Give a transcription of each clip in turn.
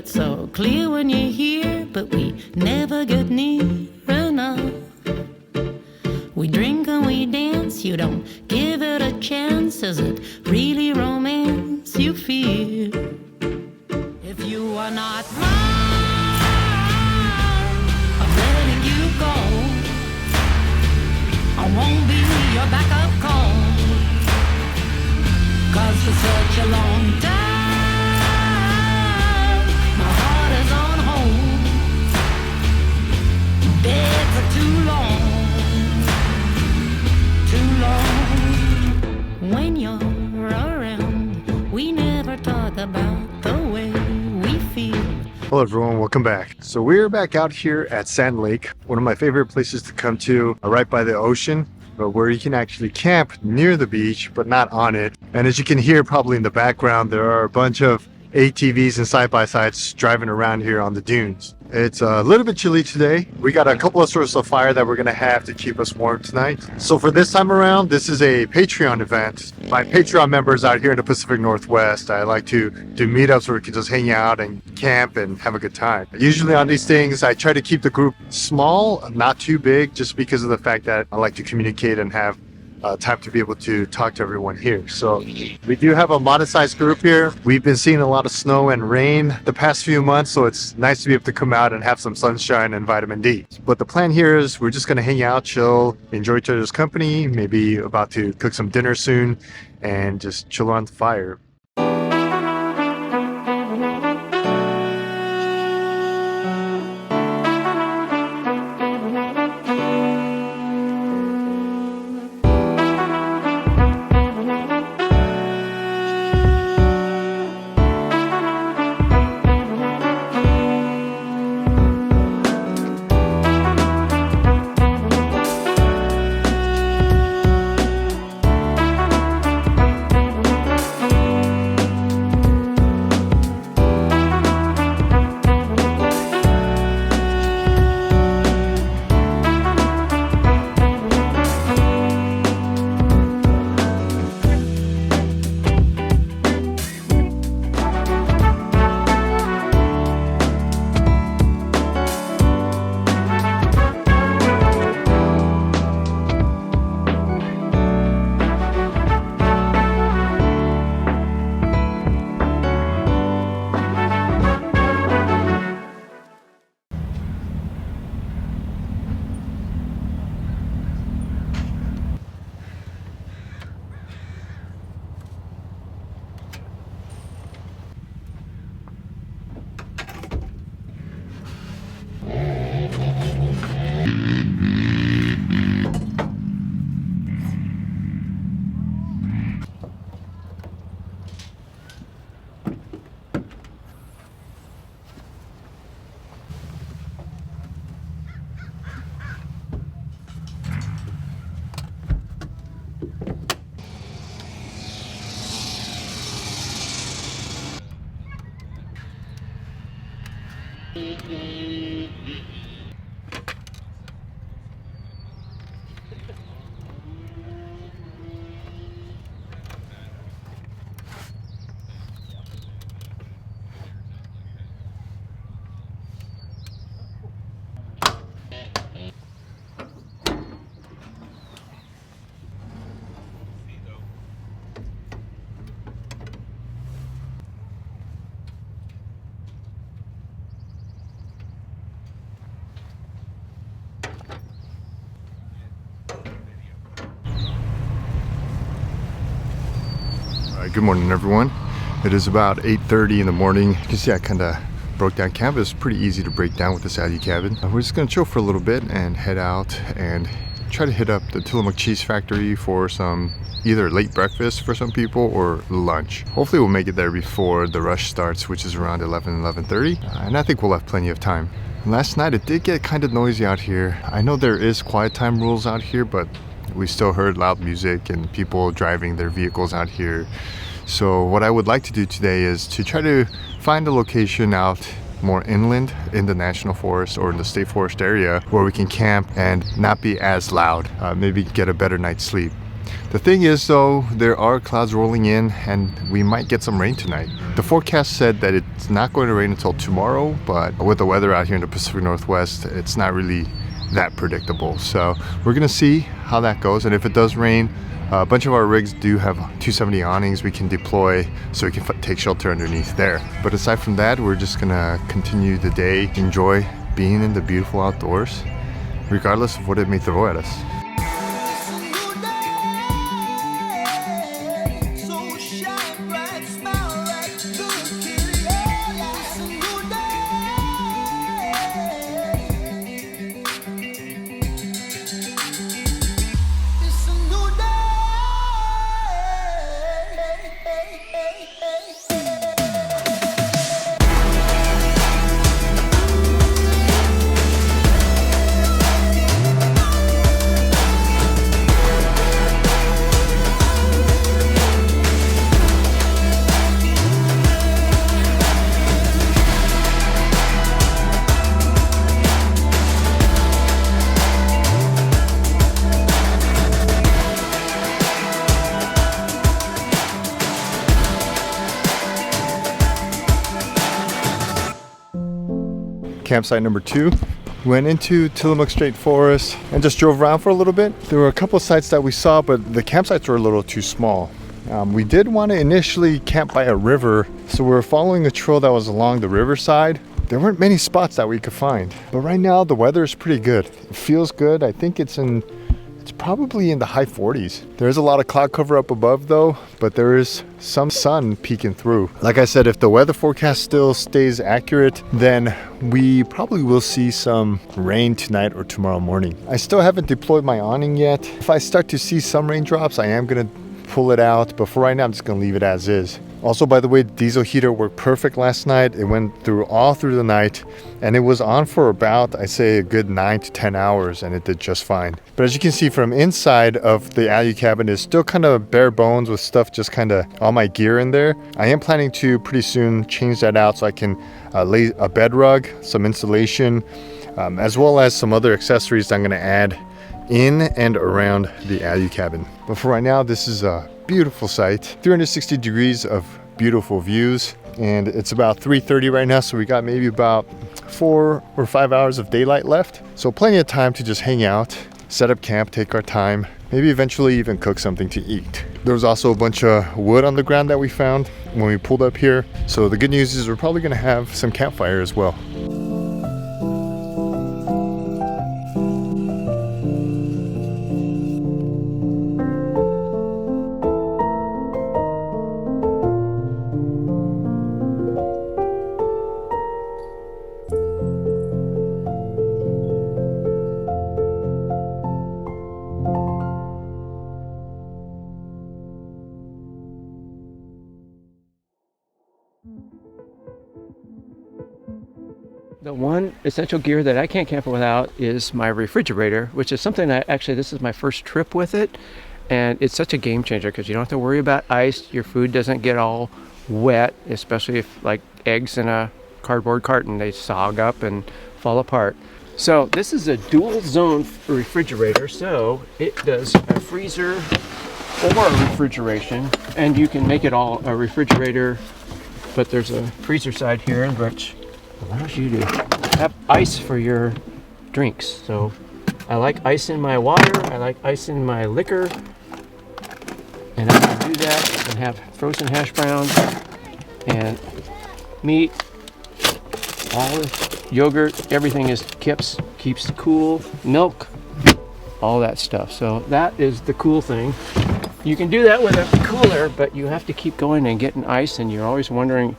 it so clear when you're here, but we never get near enough. We drink and we dance, you don't give it a chance. Is it really romance you feel? If you are not mine, I'm letting you go. I won't be your backup call, 'cause for such a long time my heart is on hold. Beds are too long. When you're around, we never talk about the way we feel. Hello everyone, welcome back. So we're back out here at Sand Lake, one of my favorite places to come to, right by the ocean, but where you can actually camp near the beach, but not on it. And as you can hear probably in the background, there are a bunch of ATVs and side-by-sides driving around here on the dunes. It's a little bit chilly today. We got a couple of sources of fire that we're gonna have to keep us warm tonight. So for this time around, this is a Patreon event. My Patreon members out here in the Pacific Northwest, I like to do meetups where we can just hang out and camp and have a good time. Usually on these things, I try to keep the group small, not too big, just because of the fact that I like to communicate and have time to be able to talk to everyone here. So we do have a modest-sized group here. We've been seeing a lot of snow and rain the past few months, so it's nice to be able to come out and have some sunshine and vitamin D. But the plan here is we're just going to hang out, chill, enjoy each other's company, maybe about to cook some dinner soon, and just chill around the fire. Good morning everyone. It is about 8:30 in the morning. You can see I kind of broke down camp. It's pretty easy to break down with this AluCabin. We're just going to chill for a little bit and head out and try to hit up the Tillamook cheese factory for some either late breakfast for some people or lunch. Hopefully we'll make it there before the rush starts, which is around 11:30, and I think we'll have plenty of time. Last night it did get kind of noisy out here. I know there is quiet time rules out here, but we still heard loud music and people driving their vehicles out here. So what I would like to do today is to try to find a location out more inland in the national forest or in the state forest area where we can camp and not be as loud, maybe get a better night's sleep. The thing is though, there are clouds rolling in and we might get some rain tonight. The forecast said that it's not going to rain until tomorrow, but with the weather out here in the Pacific Northwest, it's not really that predictable. So we're gonna see how that goes, and if it does rain, a bunch of our rigs do have 270 awnings we can deploy so we can take shelter underneath there. But aside from that, we're just gonna continue the day, enjoy being in the beautiful outdoors, regardless of what it may throw at us. Campsite number 2. Went into Tillamook Forest and just drove around for a little bit. There were a couple of sites that we saw, but the campsites were a little too small. We did want to initially camp by a river, so we were following a trail that was along the riverside. There weren't many spots that we could find, but right now the weather is pretty good. It feels good. I think it's probably in the high 40s. There's a lot of cloud cover up above though, but there is some sun peeking through. Like I said, if the weather forecast still stays accurate, then we probably will see some rain tonight or tomorrow morning. I still haven't deployed my awning yet. If I start to see some raindrops, I am gonna pull it out, but for right now I'm just gonna leave it as is. Also, by the way, the diesel heater worked perfect last night. It went through all through the night, and it was on for about, I say, a good 9 to 10 hours, and it did just fine. But as you can see from inside of the AluCabin, is still kind of bare bones with stuff, just kind of all my gear in there. I am planning to pretty soon change that out so I can lay a bed rug, some insulation, as well as some other accessories that I'm gonna add in and around the AluCabin. But for right now, this is a beautiful site, 360 degrees of beautiful views, and it's about 3:30 right now, so we got maybe about 4 or 5 hours of daylight left, so plenty of time to just hang out, set up camp, take our time, maybe eventually even cook something to eat. There was also a bunch of wood on the ground that we found when we pulled up here, so the good news is we're probably going to have some campfire as well. The one essential gear that I can't camp without is my refrigerator, which is something this is my first trip with it, and it's such a game changer because you don't have to worry about ice. Your food doesn't get all wet, especially if like eggs in a cardboard carton, they sog up and fall apart. So this is a dual zone refrigerator, so it does a freezer or refrigeration, and you can make it all a refrigerator, but there's a freezer side here which allows you to have ice for your drinks. So I like ice in my water, I like ice in my liquor, and I can do that and have frozen hash browns and meat, olive, yogurt, everything is keeps cool, milk, all that stuff. So that is the cool thing. You can do that with a cooler, but you have to keep going and getting ice, and you're always wondering,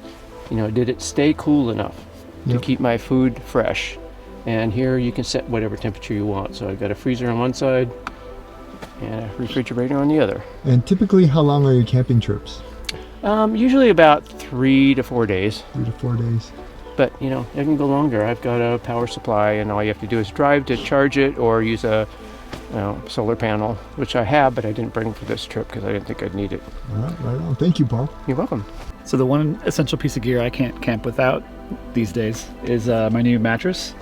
did it stay cool enough to keep my food fresh? And here you can set whatever temperature you want. So I've got a freezer on one side and a refrigerator on the other. And typically, how long are your camping trips? Usually about 3 to 4 days. 3 to 4 days. But it can go longer. I've got a power supply, and all you have to do is drive to charge it or use a solar panel, which I have, but I didn't bring for this trip because I didn't think I'd need it. All right, right on. Thank you, Paul. You're welcome. So the one essential piece of gear I can't camp without these days is my new mattress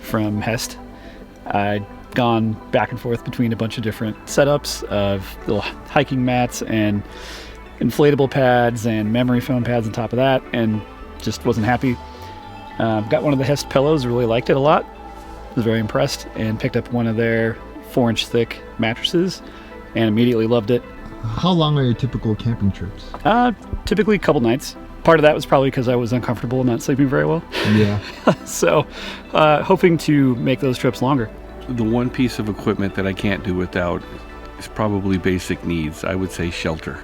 from Hest. I gone back and forth between a bunch of different setups of little hiking mats and inflatable pads and memory foam pads on top of that, and just wasn't happy. Got one of the Hest Pillows, really liked it a lot. Was very impressed, and picked up one of their 4-inch thick mattresses and immediately loved it. How long are your typical camping trips? Typically a couple nights. Part of that was probably because I was uncomfortable and not sleeping very well. Yeah. So hoping to make those trips longer. The one piece of equipment that I can't do without is probably basic needs. I would say shelter.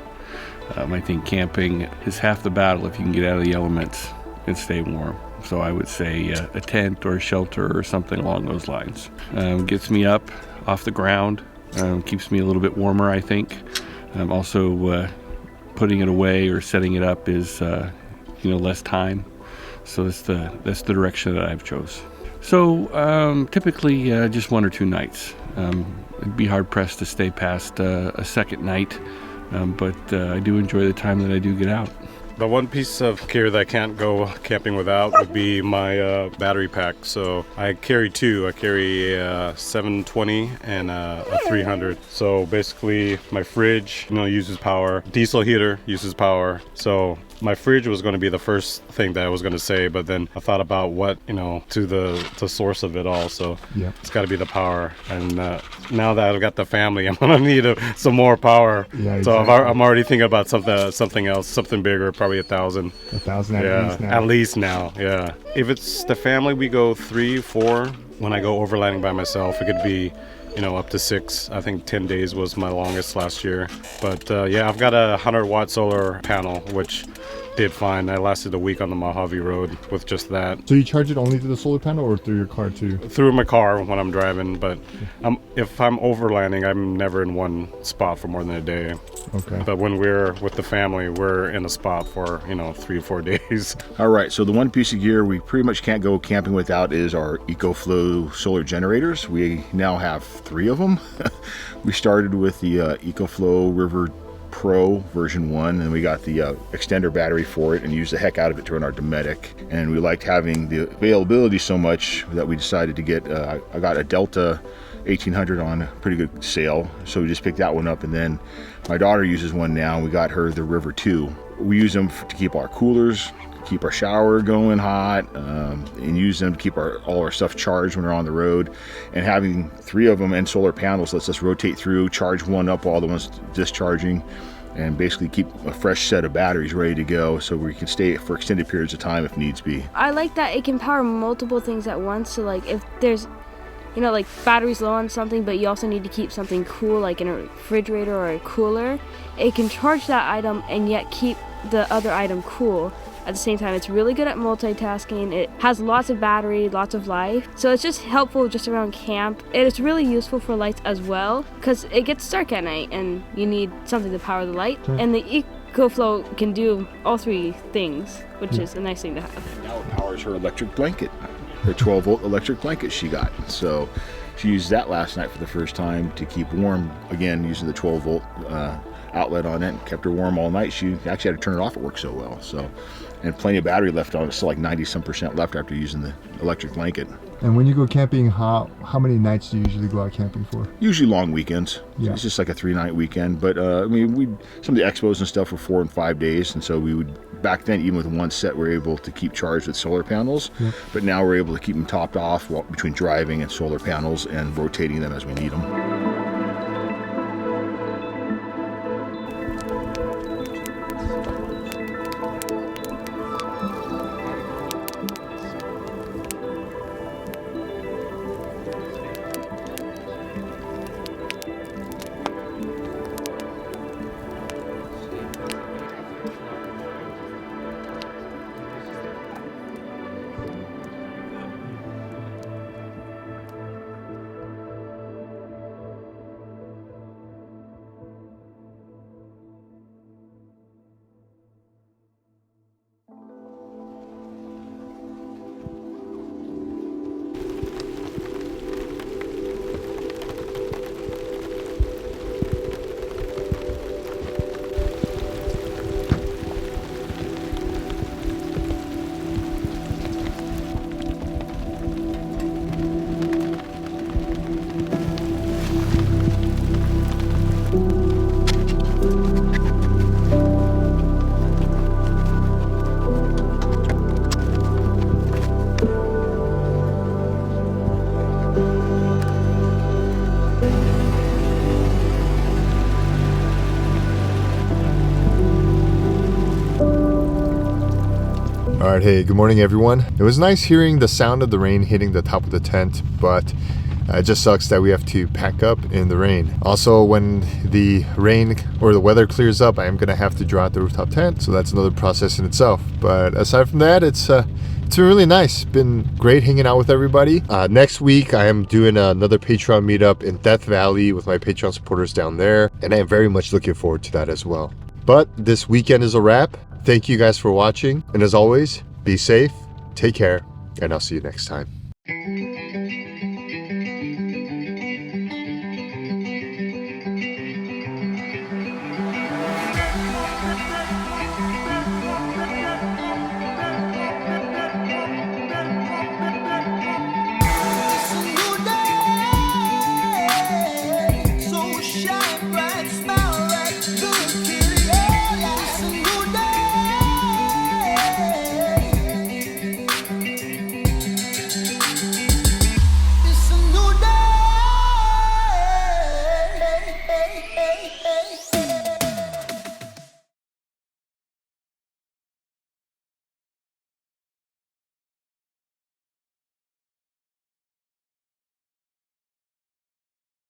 I think camping is half the battle if you can get out of the elements and stay warm. So I would say a tent or a shelter or something along those lines. Gets me up off the ground, keeps me a little bit warmer, I think. Also, putting it away or setting it up is, less time. So that's the direction that I've chose. So typically just 1 or 2 nights. It'd be hard pressed to stay past a second night, but I do enjoy the time that I do get out. The one piece of gear that I can't go camping without would be my battery pack. So I carry 2. I carry a 720 and a 300. So basically my fridge, uses power. Diesel heater uses power. So my fridge was going to be the first thing that I was going to say, but then I thought about what, to the source of it all. So yeah, it's got to be the power. And now that I've got the family, I'm going to need some more power. Yeah, so exactly. I'm already thinking about something else, something bigger, probably 1,000. 1,000 At least now, yeah. If it's the family, we go 3, 4. When I go overlanding by myself, it could be, up to 6. I think 10 days was my longest last year. But I've got a 100-watt solar panel, which did fine. I lasted a week on the Mojave Road with just that. So you charge it only to the solar panel or through your car too? Through my car when I'm driving, but if I'm overlanding, I'm never in one spot for more than a day. Okay. But when we're with the family, we're in a spot for 3 or 4 days. All right, so the one piece of gear we pretty much can't go camping without is our EcoFlow solar generators. We now have 3 of them. We started with the EcoFlow River Pro version 1, and we got the extender battery for it and used the heck out of it to run our Dometic. And we liked having the availability so much that we decided to get, I got a Delta 1800 on a pretty good sale, so we just picked that one up. And then my daughter uses one now, and we got her the River 2. We use them to keep our coolers, keep our shower going hot, and use them to keep all our stuff charged when we're on the road. And having 3 of them and solar panels lets us rotate through, charge one up while the one's discharging, and basically keep a fresh set of batteries ready to go so we can stay for extended periods of time if needs be. I like that it can power multiple things at once. So like if there's batteries low on something, but you also need to keep something cool, like in a refrigerator or a cooler, it can charge that item and yet keep the other item cool at the same time. It's really good at multitasking. It has lots of battery, lots of life. So it's just helpful just around camp. It's really useful for lights as well, because it gets dark at night and you need something to power the light. Sure. And the EcoFlow can do all 3 things, which is a nice thing to have. Now it powers her electric blanket, her 12-volt electric blanket she got. So she used that last night for the first time to keep warm, again using the 12-volt outlet on it, and kept her warm all night. She actually had to turn it off, it worked so well. So, and plenty of battery left on it, still like 90% left after using the electric blanket. And when you go camping, how many nights do you usually go out camping for? Usually long weekends. Yeah. It's just like a 3-night weekend. But some of the expos and stuff were 4 and 5 days, and so we would, back then, even with one set, we were able to keep charged with solar panels. Yep. But now we're able to keep them topped off between driving and solar panels and rotating them as we need them. Alright, hey, good morning everyone. It was nice hearing the sound of the rain hitting the top of the tent, but it just sucks that we have to pack up in the rain. Also, when the rain or the weather clears up, I am going to have to draw out the rooftop tent, so that's another process in itself. But aside from that, it's been really nice. Been great hanging out with everybody. Next week, I am doing another Patreon meetup in Death Valley with my Patreon supporters down there, and I am very much looking forward to that as well. But this weekend is a wrap. Thank you guys for watching, and as always, be safe, take care, and I'll see you next time.